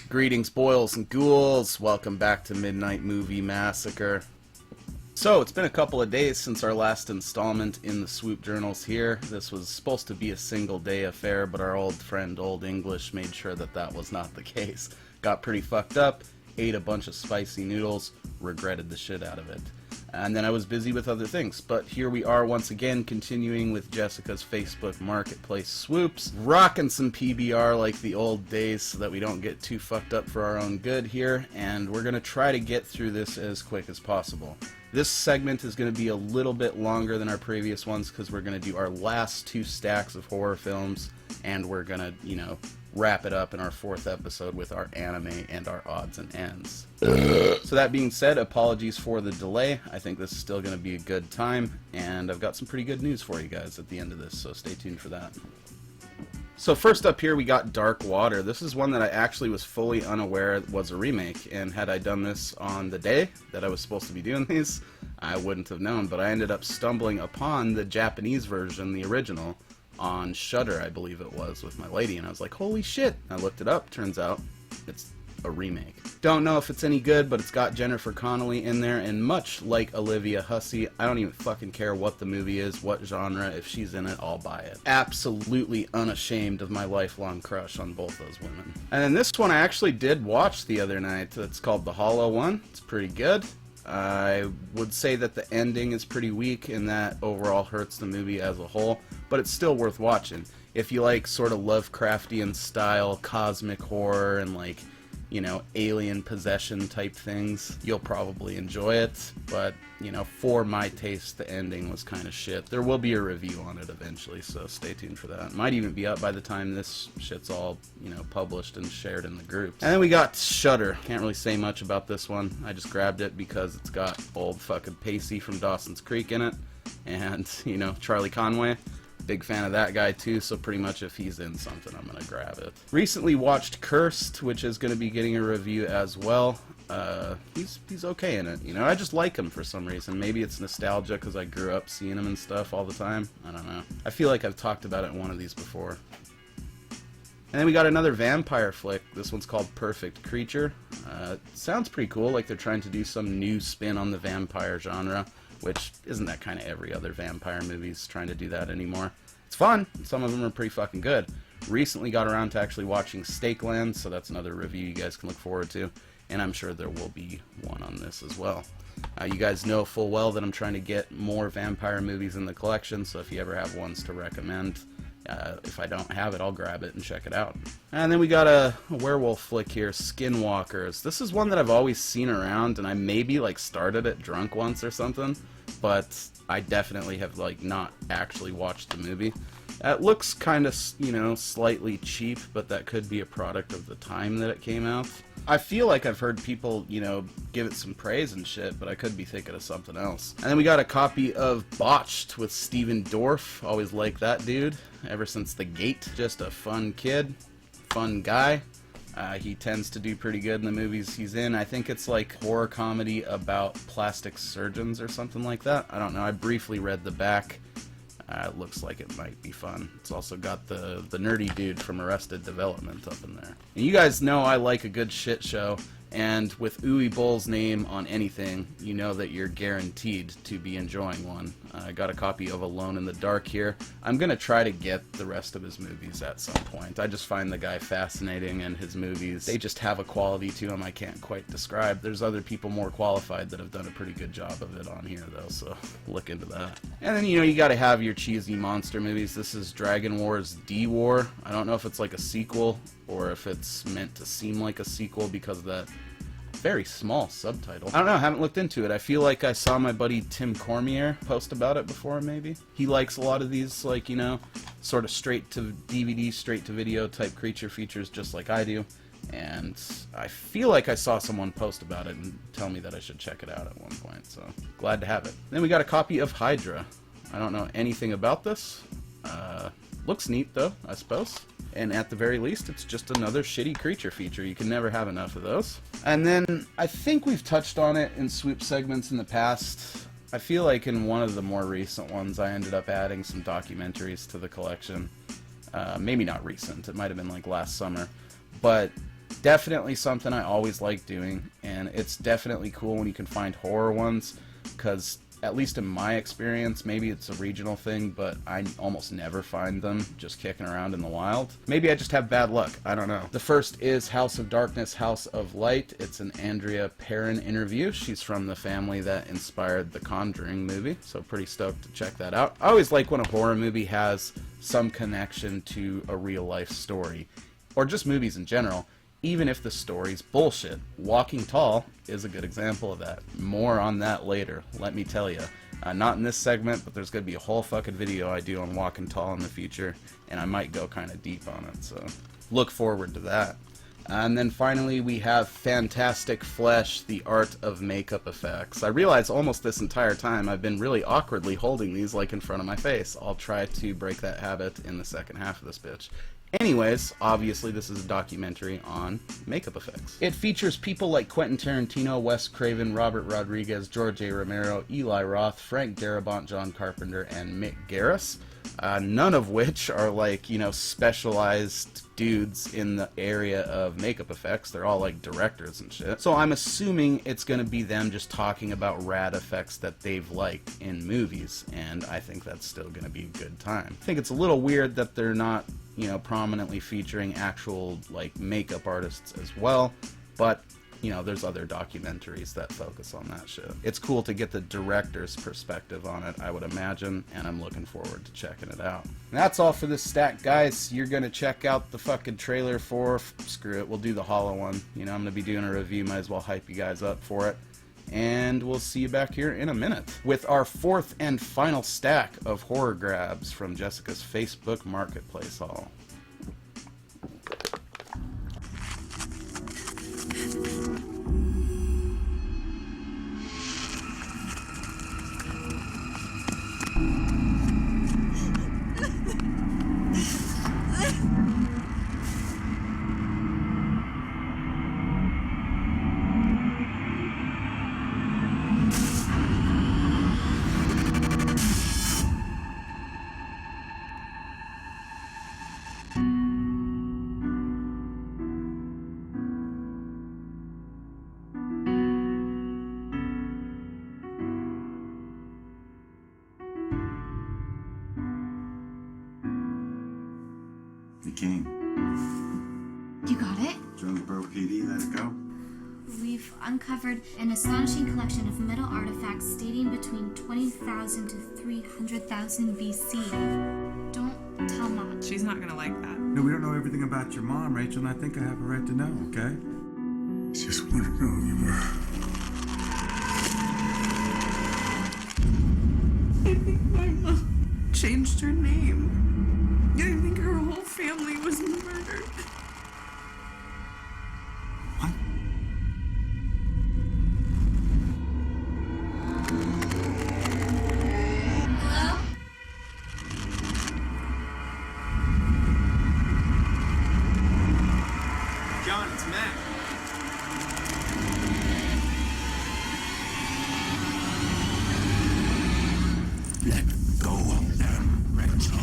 Greetings, boils and ghouls. Welcome back to Midnight Movie Massacre. So, it's been a couple of days since our last installment in the Swoop journals here. This was supposed to be a single day affair, but our old friend Old English made sure that that was not the case. Got pretty fucked up, ate a bunch of spicy noodles, regretted the shit out of it. And then I was busy with other things. But here we are once again, continuing with Jessica's Facebook Marketplace swoops, rocking some PBR like the old days so that we don't get too fucked up for our own good here, and we're going to try to get through this as quick as possible. This segment is going to be a little bit longer than our previous ones because we're going to do our last two stacks of horror films, and we're going to, wrap it up in our fourth episode with our anime and our odds and ends. So that being said, apologies for the delay. I think this is still going to be a good time, and I've got some pretty good news for you guys at the end of this, so stay tuned for that. So first up here we got Dark Water. This is one that I actually was fully unaware was a remake, and had I done this on the day that I was supposed to be doing these, I wouldn't have known, but I ended up stumbling upon the Japanese version, the original, on Shudder, I believe it was, with my lady, and I was like, holy shit! I looked it up, turns out it's a remake. Don't know if it's any good, but it's got Jennifer Connelly in there, and much like Olivia Hussey, I don't even fucking care what the movie is, what genre. If she's in it, I'll buy it. Absolutely unashamed of my lifelong crush on both those women. And then this one I actually did watch the other night. It's called The Hollow One. It's pretty good. I would say that the ending is pretty weak, and that overall hurts the movie as a whole, but it's still worth watching. If you like sort of Lovecraftian style cosmic horror and alien possession type things, you'll probably enjoy it, but for my taste the ending was kind of shit. There will be a review on it eventually, so stay tuned for that. Might even be up by the time this shit's all published and shared in the groups. And then we got Shudder. Can't really say much about this one. I just grabbed it because it's got old fucking Pacey from Dawson's Creek in it, and Charlie Conway. Big fan of that guy too, so pretty much if he's in something, I'm gonna grab it. Recently watched Cursed, which is gonna be getting a review as well. He's okay in it, I just like him for some reason. Maybe it's nostalgia because I grew up seeing him and stuff all the time. I don't know. I feel like I've talked about it in one of these before. And then we got another vampire flick. This one's called Perfect Creature. Sounds pretty cool, like they're trying to do some new spin on the vampire genre, which isn't that kind of every other vampire movie's trying to do that anymore. It's fun. Some of them are pretty fucking good. Recently got around to actually watching Stakeland, so that's another review you guys can look forward to, and I'm sure there will be one on this as well. You guys know full well that I'm trying to get more vampire movies in the collection, so if you ever have ones to recommend, if I don't have it, I'll grab it and check it out. And then we got a werewolf flick here, Skinwalkers. This is one that I've always seen around, and I maybe started it drunk once or something, but I definitely have not actually watched the movie. It looks kind of, slightly cheap, but that could be a product of the time that it came out. I feel like I've heard people, give it some praise and shit, but I could be thinking of something else. And then we got a copy of Botched with Steven Dorff. Always liked that dude, ever since The Gate. Just a fun kid, fun guy. He tends to do pretty good in the movies he's in. I think it's horror comedy about plastic surgeons or something like that. I don't know. I briefly read the back. It looks like it might be fun. It's also got the nerdy dude from Arrested Development up in there. And you guys know I like a good shit show, and with Uwe Boll's name on anything, you know that you're guaranteed to be enjoying one. I got a copy of Alone in the Dark here. I'm going to try to get the rest of his movies at some point. I just find the guy fascinating, and his movies, they just have a quality to them I can't quite describe. There's other people more qualified that have done a pretty good job of it on here, though, so look into that. And then, you got to have your cheesy monster movies. This is Dragon Wars D-War. I don't know if it's a sequel or if it's meant to seem like a sequel because of that very small subtitle. I don't know, I haven't looked into it. I feel like I saw my buddy Tim Cormier post about it before, maybe. He likes a lot of these, sort of straight to DVD, straight to video type creature features just like I do. And I feel like I saw someone post about it and tell me that I should check it out at one point, so glad to have it. Then we got a copy of Hydra. I don't know anything about this. Looks neat though, I suppose. And at the very least, it's just another shitty creature feature. You can never have enough of those. And then I think we've touched on it in Swoop segments in the past. I feel like in one of the more recent ones I ended up adding some documentaries to the collection. Maybe not recent, it might have been like last summer. But definitely something I always like doing, and it's definitely cool when you can find horror ones, because at least in my experience, maybe it's a regional thing, but I almost never find them just kicking around in the wild. Maybe I just have bad luck, I don't know. The first is House of Darkness, House of Light. It's an Andrea Perrin interview. She's from the family that inspired the Conjuring movie, so pretty stoked to check that out. I always like when a horror movie has some connection to a real life story, or just movies in general, even if the story's bullshit. Walking Tall is a good example of that. More on that later, let me tell you. Not in this segment, but there's going to be a whole fucking video I do on Walking Tall in the future, and I might go kind of deep on it, so look forward to that. And then finally we have Fantastic Flesh, The Art of Makeup Effects. I realize almost this entire time I've been really awkwardly holding these like in front of my face. I'll try to break that habit in the second half of this bitch. Anyways, obviously this is a documentary on makeup effects. It features people like Quentin Tarantino, Wes Craven, Robert Rodriguez, George A. Romero, Eli Roth, Frank Darabont, John Carpenter, and Mick Garris. None of which are like, you know, specialized dudes in the area of makeup effects. They're all like directors and shit. So I'm assuming it's gonna be them just talking about rad effects that they've liked in movies, and I think that's still gonna be a good time. I think it's a little weird that they're not, you know, prominently featuring actual like makeup artists as well, but you know, there's other documentaries that focus on that shit. It's cool to get the director's perspective on it, I would imagine, and I'm looking forward to checking it out. And that's all for this stack, guys. You're gonna check out the fucking trailer for, screw it, we'll do the Hollow one. You know, I'm gonna be doing a review, might as well hype you guys up for it. And we'll see you back here in a minute with our fourth and final stack of horror grabs from Jessica's Facebook Marketplace haul. The King. You got it? Jonesboro PD, let it go. We've uncovered an astonishing collection of metal artifacts dating between 20,000 to 300,000 BC. Don't tell Mom. She's not gonna like that. No, we don't know everything about your mom, Rachel, and I think I have a right to know, okay? Just want to know who you were. I think my mom changed her name. I think her whole family was murdered. What? Hello? John, it's Matt. Let go of them, Rachel.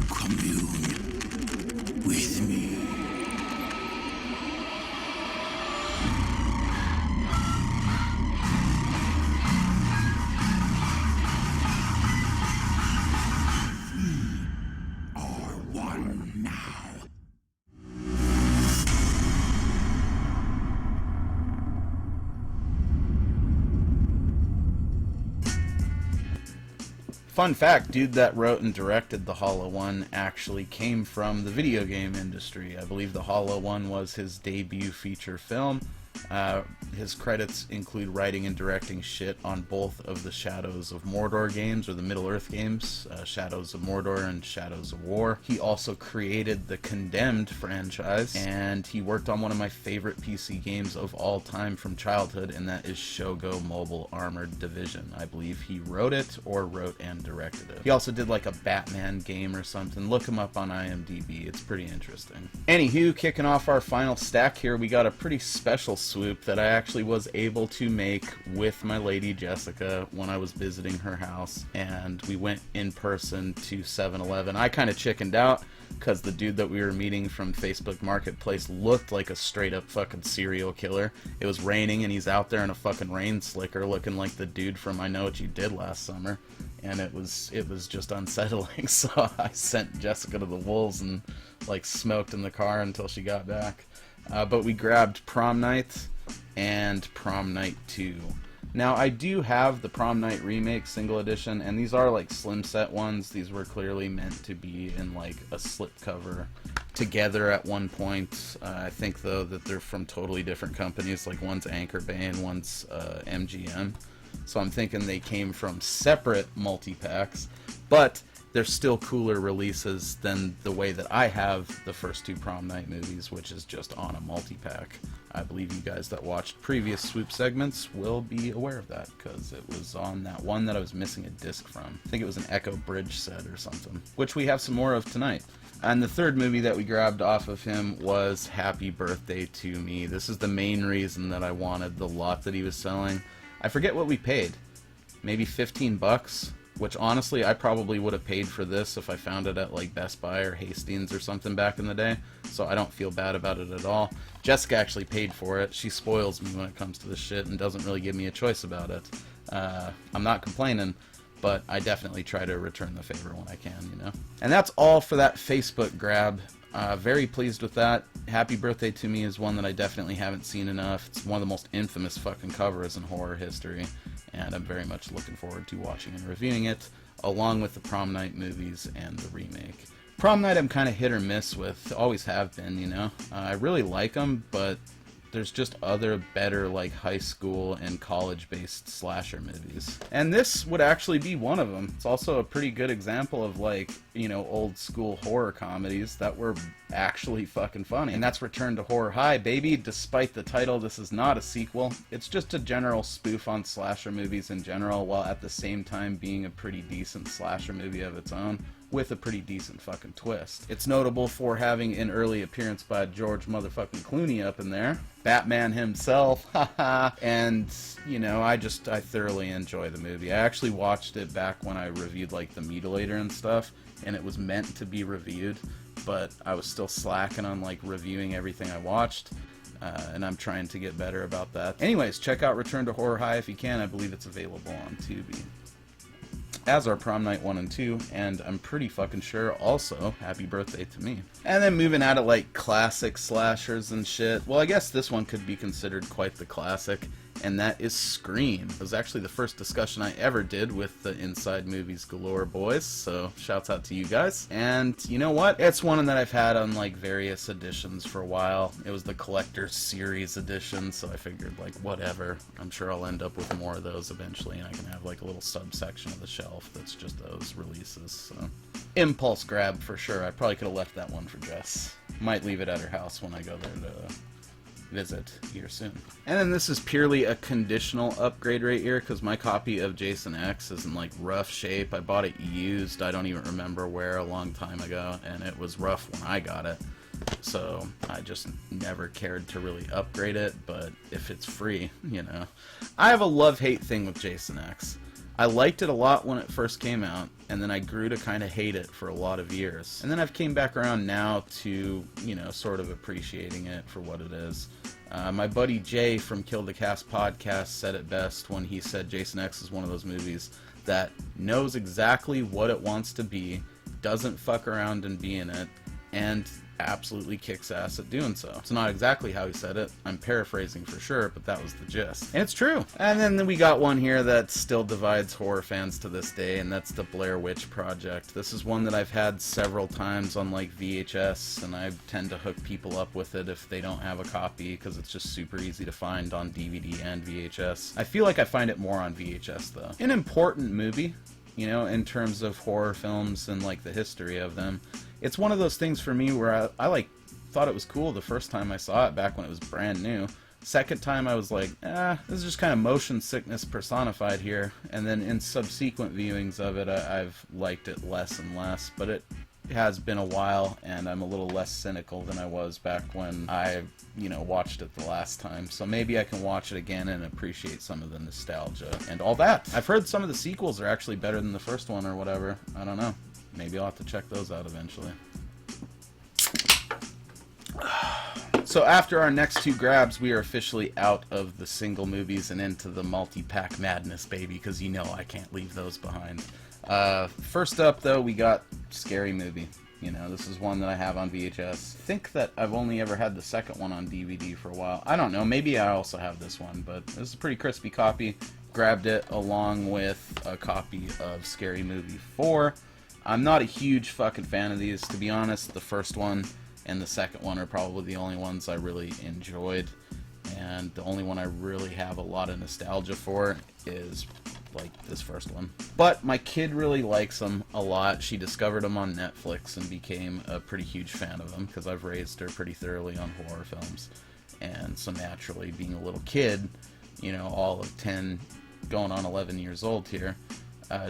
Commune with me. We are one now. Fun fact, dude that wrote and directed the Hollow one actually came from the video game industry. I believe the Hollow one was his debut feature film. His credits include writing and directing shit on both of the Shadows of Mordor games, or the Middle-earth games, Shadows of Mordor and Shadows of War. He also created the Condemned franchise, and he worked on one of my favorite PC games of all time from childhood, and that is Shogo Mobile Armored Division. I believe he wrote it, or wrote and directed it. He also did like a Batman game or something. Look him up on IMDb, it's pretty interesting. Anywho, kicking off our final stack here, we got a pretty special swoop that I actually was able to make with my lady Jessica when I was visiting her house, and we went in person to 7-Eleven. I kind of chickened out because the dude that we were meeting from Facebook Marketplace looked like a straight up fucking serial killer. It was raining and he's out there in a fucking rain slicker looking like the dude from I Know What You Did Last Summer, and it was just unsettling. So I sent Jessica to the wolves and like smoked in the car until she got back. But we grabbed Prom Night and Prom Night 2. Now, I do have the Prom Night Remake single edition, and these are like slim set ones. These were clearly meant to be in like a slipcover together at one point. I think, though, that they're from totally different companies. Like, one's Anchor Bay and one's MGM. So I'm thinking they came from separate multi-packs, but they're still cooler releases than the way that I have the first two Prom Night movies, which is just on a multi-pack. I believe you guys that watched previous Swoop segments will be aware of that, because it was on that one that I was missing a disc from. I think it was an Echo Bridge set or something, which we have some more of tonight. And the third movie that we grabbed off of him was Happy Birthday to Me. This is the main reason that I wanted the lot that he was selling. I forget what we paid. Maybe 15 bucks? Which, honestly, I probably would have paid for this if I found it at, like, Best Buy or Hastings or something back in the day, so I don't feel bad about it at all. Jessica actually paid for it. She spoils me when it comes to this shit and doesn't really give me a choice about it. I'm not complaining, but I definitely try to return the favor when I can, you know? And that's all for that Facebook grab. Very pleased with that. Happy Birthday to Me is one that I definitely haven't seen enough. It's one of the most infamous fucking covers in horror history, and I'm very much looking forward to watching and reviewing it, along with the Prom Night movies and the remake. Prom Night I'm kind of hit or miss with, always have been, you know? I really like them, but there's just other better, like, high school and college-based slasher movies. And this would actually be one of them. It's also a pretty good example of, like, you know, old school horror comedies that were actually fucking funny. And that's Return to Horror High, baby. Despite the title, this is not a sequel. It's just a general spoof on slasher movies in general, while at the same time being a pretty decent slasher movie of its own, with a pretty decent fucking twist. It's notable for having an early appearance by George motherfucking Clooney up in there. Batman himself, haha. And, you know, I thoroughly enjoy the movie. I actually watched it back when I reviewed, like, The Mutilator and stuff, and it was meant to be reviewed, but I was still slacking on, like, reviewing everything I watched, and I'm trying to get better about that. Anyways, check out Return to Horror High if you can. I believe it's available on Tubi, as are Prom Night 1 and 2, and I'm pretty fucking sure also Happy Birthday to Me. And then moving out of, like, classic slashers and shit, well, I guess this one could be considered quite the classic, and that is Scream. It was actually the first discussion I ever did with the Inside Movies Galore boys, so shouts out to you guys. And you know what? It's one that I've had on, like, various editions for a while. It was the Collector's Series edition, so I figured, like, whatever. I'm sure I'll end up with more of those eventually, and I can have, like, a little subsection of the shelf that's just those releases, so. Impulse grab for sure. I probably could have left that one for Jess. Might leave it at her house when I go there to visit here soon. And then this is purely a conditional upgrade right here, because my copy of Jason X is in, like, rough shape. I bought it used, I don't even remember where, a long time ago, and it was rough when I got it. So I just never cared to really upgrade it, but if it's free, you know. I have a love-hate thing with Jason X. I liked it a lot when it first came out, and then I grew to kind of hate it for a lot of years. And then I've came back around now to, you know, sort of appreciating it for what it is. My buddy Jay from Kill the Cast podcast said it best when he said Jason X is one of those movies that knows exactly what it wants to be, doesn't fuck around and be in it, and absolutely kicks ass at doing so. It's not exactly how he said it. I'm paraphrasing for sure, but that was the gist. And it's true. And then we got one here that still divides horror fans to this day, and that's the Blair Witch Project. This is one that I've had several times on like VHS, and I tend to hook people up with it if they don't have a copy, because it's just super easy to find on DVD and VHS. I feel like I find it more on VHS though. An important movie, you know, in terms of horror films and like the history of them. It's one of those things for me where I like thought it was cool the first time I saw it back when it was brand new. Second time I was like, this is just kind of motion sickness personified here. And then in subsequent viewings of it, I've liked it less and less. But it has been a while, and I'm a little less cynical than I was back when I, you know, watched it the last time. So maybe I can watch it again and appreciate some of the nostalgia and all that. I've heard some of the sequels are actually better than the first one or whatever. I don't know. Maybe I'll have to check those out eventually. So after our next two grabs, we are officially out of the single movies and into the multi-pack madness, baby, because you know I can't leave those behind. First up, though, we got Scary Movie. You know, this is one that I have on VHS. I think that I've only ever had the second one on DVD for a while. I don't know, maybe I also have this one, but this is a pretty crispy copy. Grabbed it along with a copy of Scary Movie 4. I'm not a huge fucking fan of these, to be honest. The first one and the second one are probably the only ones I really enjoyed, and the only one I really have a lot of nostalgia for is like this first one. But my kid really likes them a lot. She discovered them on Netflix and became a pretty huge fan of them because I've raised her pretty thoroughly on horror films. And so naturally, being a little kid, you know, all of 10 going on 11 years old here,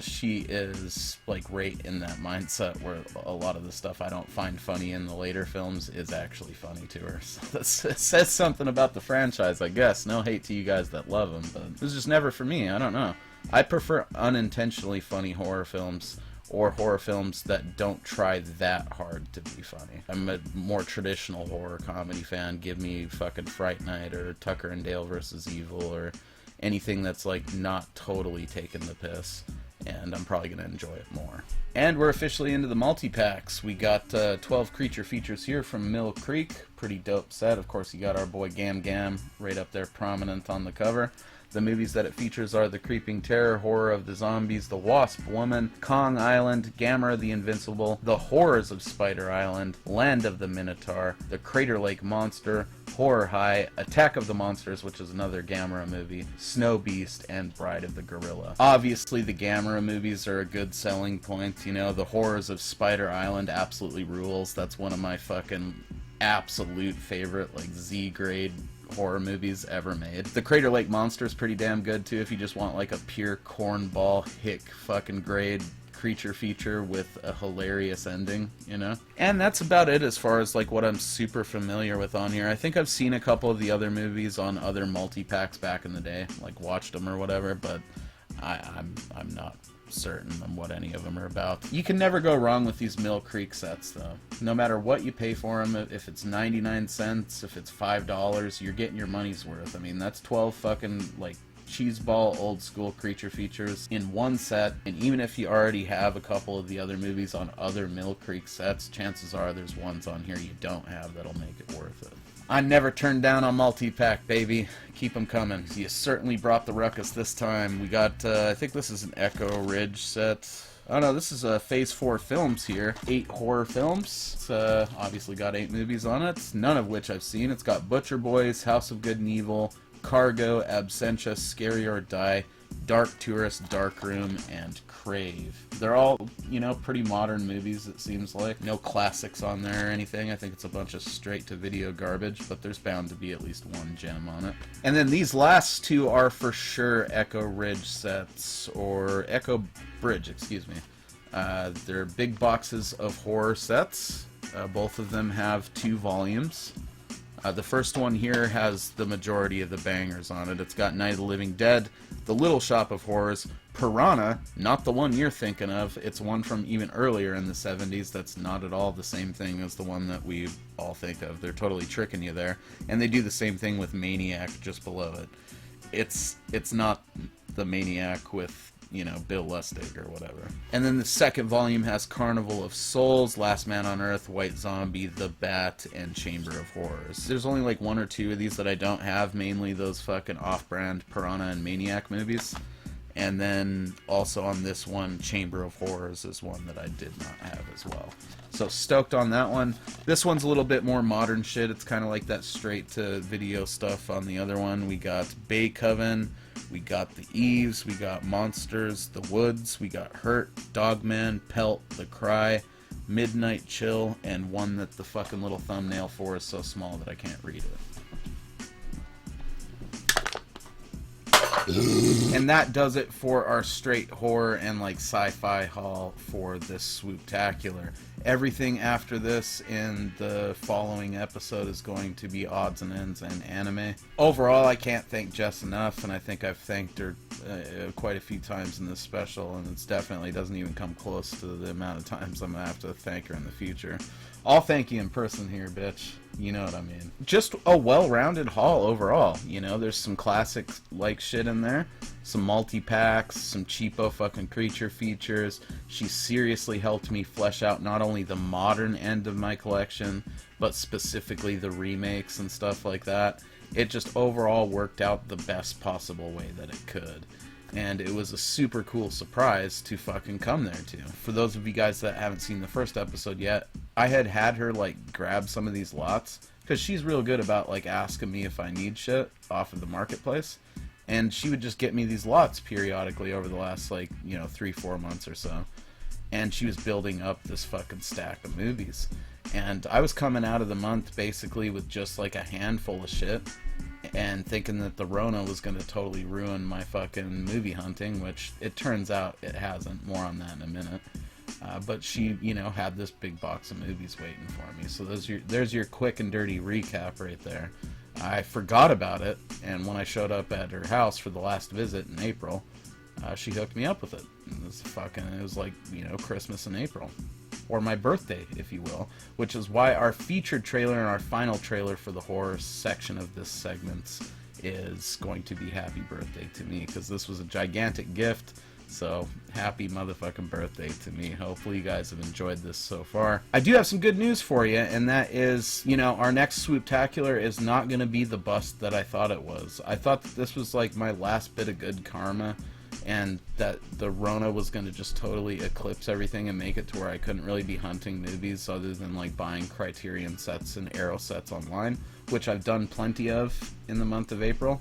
she is like right in that mindset where a lot of the stuff I don't find funny in the later films is actually funny to her. So that says something about the franchise, I guess. No hate to you guys that love them, but it was just never for me. I don't know. I prefer unintentionally funny horror films, or horror films that don't try that hard to be funny. I'm a more traditional horror comedy fan. Give me fucking Fright Night or Tucker and Dale vs. Evil or anything that's like not totally taking the piss, and I'm probably going to enjoy it more. And we're officially into the multi-packs. We got 12 creature features here from Mill Creek. Pretty dope set. Of course, you got our boy Gam Gam right up there prominent on the cover. The movies that it features are The Creeping Terror, Horror of the Zombies, The Wasp Woman, Kong Island, Gamera the Invincible, The Horrors of Spider Island, Land of the Minotaur, The Crater Lake Monster, Horror High, Attack of the Monsters, which is another Gamera movie, Snow Beast, and Bride of the Gorilla. Obviously, the Gamera movies are a good selling point. You know, The Horrors of Spider Island absolutely rules. That's one of my fucking absolute favorite, like, Z-grade horror movies ever made. The Crater Lake Monster is pretty damn good too if you just want like a pure cornball hick fucking grade creature feature with a hilarious ending, you know? And that's about it as far as like what I'm super familiar with on here. I think I've seen a couple of the other movies on other multi-packs back in the day, like watched them or whatever, but I'm not certain on what any of them are about. You can never go wrong with these Mill Creek sets though. No matter what you pay for them, if it's 99 cents, if it's $5, you're getting your money's worth. I mean, that's 12 fucking like cheeseball old school creature features in one set, and even if you already have a couple of the other movies on other Mill Creek sets, chances are there's ones on here you don't have that'll make it worth it. I never turn down a multi-pack, baby. Keep them coming. You certainly brought the ruckus this time. We got, I think this is an Echo Ridge set. Oh no, this is Phase 4 films here. 8 horror films. It's obviously got 8 movies on it, none of which I've seen. It's got Butcher Boys, House of Good and Evil, Cargo, Absentia, Scary or Die, Dark Tourist, Dark Room, and Crave. They're all, you know, pretty modern movies, it seems like. No classics on there or anything. I think it's a bunch of straight-to-video garbage, but there's bound to be at least one gem on it. And then these last two are for sure Echo Ridge sets, or Echo Bridge, excuse me. They're big boxes of horror sets. Both of them have 2 volumes. The first one here has the majority of the bangers on it. It's got Night of the Living Dead, The Little Shop of Horrors, Piranha, not the one you're thinking of. It's one from even earlier in the 70s that's not at all the same thing as the one that we all think of. They're totally tricking you there. And they do the same thing with Maniac just below it. It's not the Maniac with, you know, Bill Lustig or whatever. And then the second volume has Carnival of Souls, Last Man on Earth, White Zombie, The Bat, and Chamber of Horrors. There's only like 1 or 2 of these that I don't have, mainly those fucking off-brand Piranha and Maniac movies. And then also on this one, Chamber of Horrors is one that I did not have as well. So stoked on that one. This one's a little bit more modern shit. It's kind of like that straight to video stuff on the other one. We got Bay Coven, we got The Eves, we got Monsters, The Woods, we got Hurt, Dogman, Pelt, The Cry, Midnight Chill, and one that the fucking little thumbnail for is so small that I can't read it. And that does it for our straight horror and like sci-fi haul for this Swooptacular. Everything after this in the following episode is going to be odds and ends and anime. Overall, I can't thank Jess enough, and I think I've thanked her quite a few times in this special, and it's definitely doesn't even come close to the amount of times I'm gonna have to thank her in the future. I'll thank you in person here, bitch. You know what I mean. Just a well-rounded haul overall. You know, there's some classic like shit in there, some multi-packs, some cheapo fucking creature features. She seriously helped me flesh out not only the modern end of my collection, but specifically the remakes and stuff like that. It just overall worked out the best possible way that it could. And it was a super cool surprise to fucking come there too. For those of you guys that haven't seen the first episode yet, I had her like grab some of these lots, because she's real good about like asking me if I need shit off of the marketplace, and she would just get me these lots periodically over the last like, you know, 3-4 months or so. And she was building up this fucking stack of movies, and I was coming out of the month basically with just like a handful of shit, and thinking that the Rona was going to totally ruin my fucking movie hunting, which it turns out it hasn't. More on that in a minute. But she, you know, had this big box of movies waiting for me. So there's your quick and dirty recap right there. I forgot about it, and when I showed up at her house for the last visit in April, she hooked me up with it. It was like, you know, Christmas in April. Or my birthday, if you will, which is why our featured trailer and our final trailer for the horror section of this segment is going to be Happy Birthday to Me, because this was a gigantic gift. So happy motherfucking birthday to me. Hopefully you guys have enjoyed this so far. I do have some good news for you, and that is, you know, our next Swooptacular is not going to be the bust that I thought it was. I thought that this was like my last bit of good karma, and that the Rona was going to just totally eclipse everything and make it to where I couldn't really be hunting movies other than like buying Criterion sets and Arrow sets online, which I've done plenty of in the month of April.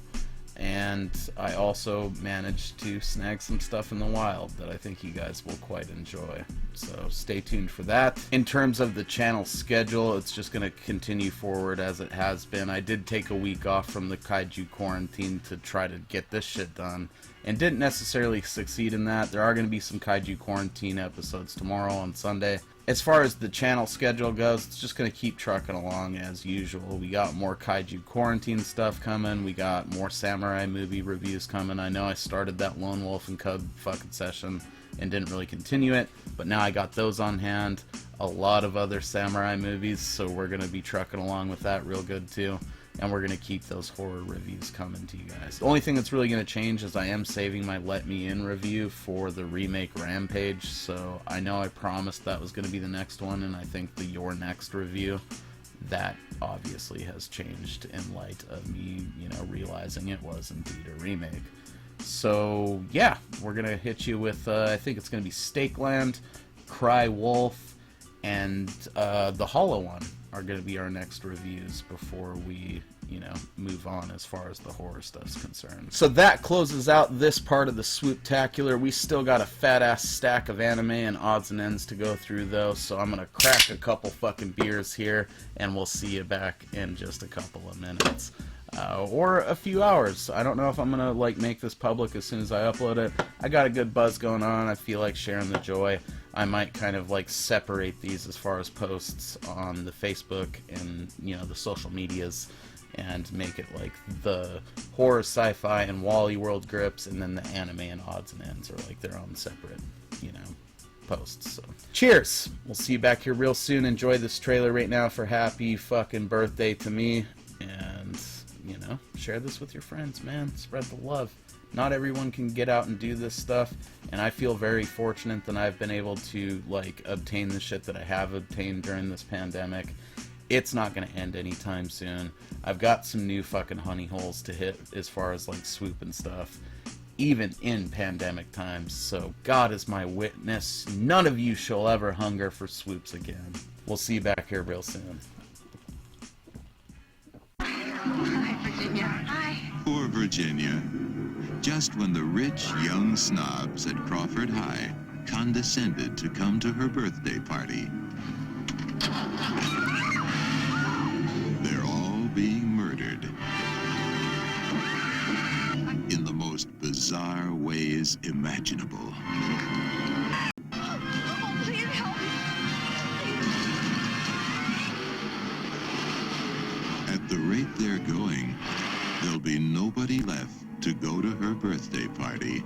And I also managed to snag some stuff in the wild that I think you guys will quite enjoy. So stay tuned for that. In terms of the channel schedule, it's just going to continue forward as it has been. I did take a week off from the Kaiju quarantine to try to get this shit done, and didn't necessarily succeed in that. There are going to be some Kaiju quarantine episodes tomorrow on Sunday. As far as the channel schedule goes, it's just going to keep trucking along as usual. We got more Kaiju quarantine stuff coming. We got more samurai movie reviews coming. I know I started that Lone Wolf and Cub fucking session and didn't really continue it, but now I got those on hand. A lot of other samurai movies, so we're going to be trucking along with that real good too. And we're going to keep those horror reviews coming to you guys. The only thing that's really going to change is I am saving my Let Me In review for the remake Rampage. So I know I promised that was going to be the next one, and I think the Your Next review, that obviously has changed in light of me, you know, realizing it was indeed a remake. So yeah, we're going to hit you with, I think it's going to be Stakeland, Cry Wolf, and the Hollow One are going to be our next reviews before we, you know, move on as far as the horror stuff's concerned. So that closes out this part of the Swooptacular. We still got a fat-ass stack of anime and odds and ends to go through, though, so I'm going to crack a couple fucking beers here, and we'll see you back in just a couple of minutes. Or a few hours. I don't know if I'm going to, like, make this public as soon as I upload it. I got a good buzz going on. I feel like sharing the joy. I might kind of, like, separate these as far as posts on the Facebook and, you know, the social medias, and make it, like, the horror, sci-fi, and Wally World grips, and then the anime and odds and ends are, like, their own separate, you know, posts. So cheers! We'll see you back here real soon. Enjoy this trailer right now for Happy fucking Birthday to Me, and, you know, share this with your friends, man. Spread the love. Not everyone can get out and do this stuff, and I feel very fortunate that I've been able to, like, obtain the shit that I have obtained during this pandemic. It's not going to end anytime soon. I've got some new fucking honey holes to hit as far as, like, Swoop and stuff, even in pandemic times. So God is my witness, none of you shall ever hunger for Swoops again. We'll see you back here real soon. Hi, Virginia. Hi. Poor Virginia. Just when the rich young snobs at Crawford High condescended to come to her birthday party, they're all being murdered in the most bizarre ways imaginable. Please help me. At the rate they're going, there'll be nobody left to go to her birthday party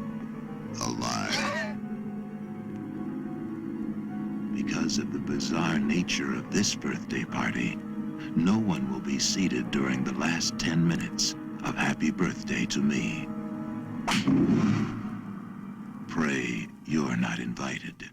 alive. Because of the bizarre nature of this birthday party, no one will be seated during the last 10 minutes of Happy Birthday to Me. Pray you're not invited.